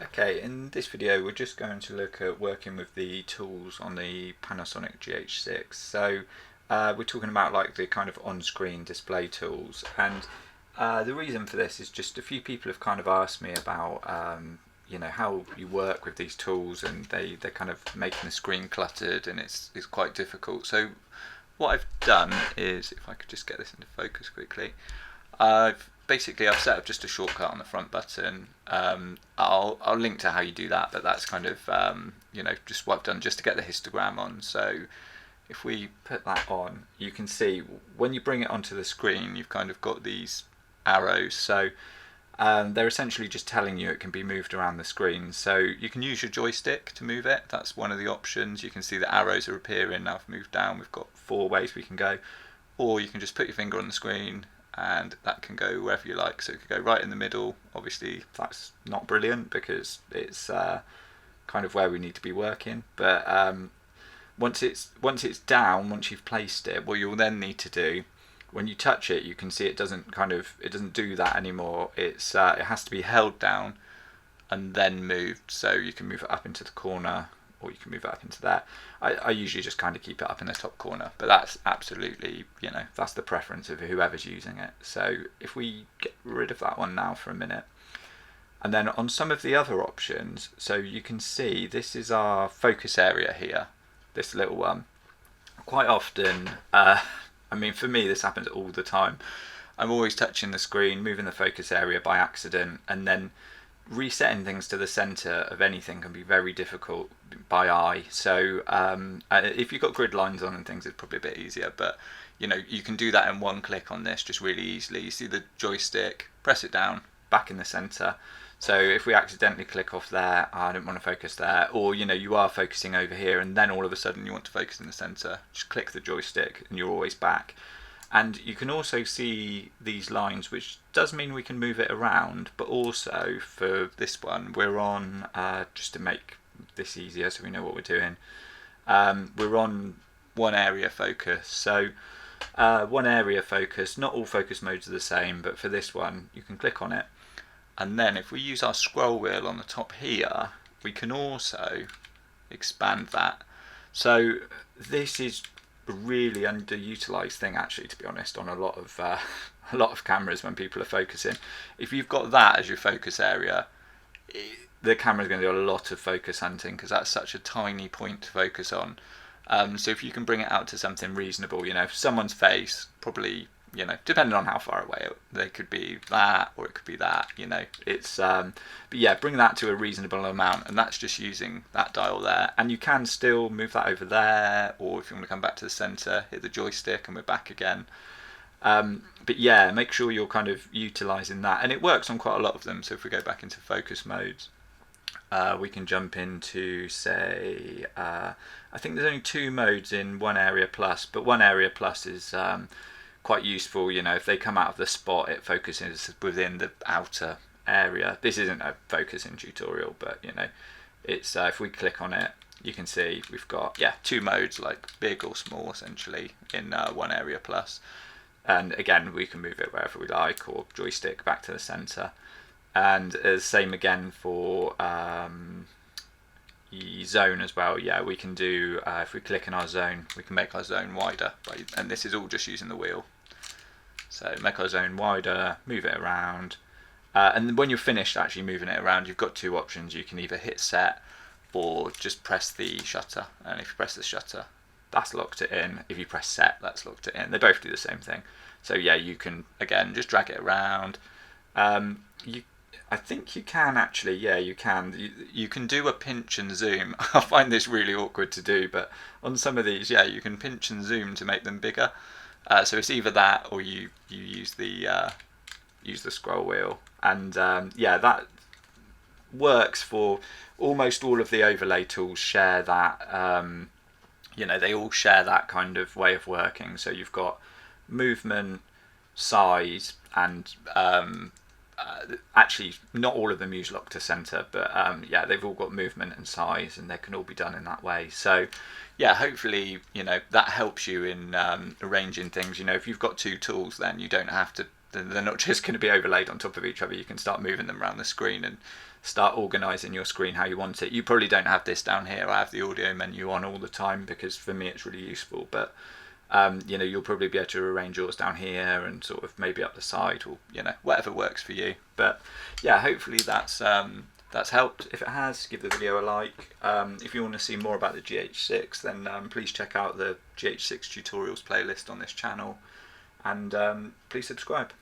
Okay, in this video we're just going to look at working with the tools on the Panasonic GH6. So we're talking about like the kind of on-screen display tools, and the reason for this is just a few people have kind of asked me about how you work with these tools, and they're kind of making the screen cluttered and it's quite difficult. So what I've done is, if I could just get this into focus quickly, I've set up just a shortcut on the front button. I'll link to how you do that, but that's kind of just what I've done just to get the histogram on. So if we put that on, you can see when you bring it onto the screen, you've kind of got these arrows. So they're essentially just telling you it can be moved around the screen. So you can use your joystick to move it. That's one of the options. You can see the arrows are appearing. Now I've moved down, we've got 4 ways we can go. Or you can just put your finger on the screen and that can go wherever you like. So it could go right in the middle. Obviously that's not brilliant because it's kind of where we need to be working. But once it's down, once you've placed it, what you'll then need to do, when you touch it, you can see it doesn't do that anymore. It has to be held down and then moved. So you can move it up into the corner, or you can move it up into there. I usually just kind of keep it up in the top corner, but that's absolutely, that's the preference of whoever's using it. So if we get rid of that one now for a minute, and then on some of the other options, so you can see this is our focus area here, this little one. Quite often, for me this happens all the time. I'm always touching the screen, moving the focus area by accident, and then resetting things to the center of anything can be very difficult by eye. So if you've got grid lines on and things, it's probably a bit easier, but you can do that in one click on this just really easily. You see the joystick, press it down, back in the center. So if we accidentally click off there, I don't want to focus there, or you are focusing over here and then all of a sudden you want to focus in the center, just click the joystick and you're always back. And you can also see these lines, which does mean we can move it around, but also for this one, we're on, just to make this easier so we know what we're doing, we're on one area focus. So one area focus, not all focus modes are the same, but for this one, you can click on it. And then if we use our scroll wheel on the top here, we can also expand that. So this is a really underutilized thing, actually, to be honest, on a lot of cameras when people are focusing. If you've got that as your focus area, the camera's going to do a lot of focus hunting because that's such a tiny point to focus on. So if you can bring it out to something reasonable, someone's face, probably, depending on how far away they could be, that, or it could be that, it's but yeah, bring that to a reasonable amount, and that's just using that dial there. And you can still move that over there, or if you want to come back to the center, hit the joystick and we're back again. But yeah, make sure you're kind of utilizing that, and it works on quite a lot of them. So if we go back into focus modes, we can jump into, say, I think there's only 2 modes in One Area Plus, but One Area Plus is quite useful. If they come out of the spot, it focuses within the outer area. This isn't a focusing tutorial, but it's if we click on it, you can see we've got 2 modes, like big or small, essentially, in One Area Plus. And again, we can move it wherever we like, or joystick back to the center. And same again for zone as well. Yeah, we can do, if we click in our zone, we can make our zone wider, and this is all just using the wheel. So make our zone wider, move it around, and when you're finished actually moving it around, you've got 2 options. You can either hit set or just press the shutter, and if you press the shutter, that's locked it in. If you press set, that's locked it in. They both do the same thing. So yeah, you can again just drag it around. I think you can actually, you can. You can do a pinch and zoom. I find this really awkward to do, but on some of these, you can pinch and zoom to make them bigger. So it's either that, or you use the scroll wheel, and that works for almost all of the overlay tools. Share that. They all share that kind of way of working. So you've got movement, size, and actually not all of them use lock to center, but they've all got movement and size, and they can all be done in that way. So hopefully that helps you in arranging things. If you've got 2 tools, then you don't have to they're not just going to be overlaid on top of each other. You can start moving them around the screen and start organising your screen how you want it. You probably don't have this down here. I have the audio menu on all the time because for me it's really useful, but you know, you'll probably be able to arrange yours down here and sort of maybe up the side, or you know, whatever works for you. But yeah, hopefully that's helped. If it has, give the video a like. If you want to see more about the GH6, then please check out the GH6 tutorials playlist on this channel, and please subscribe.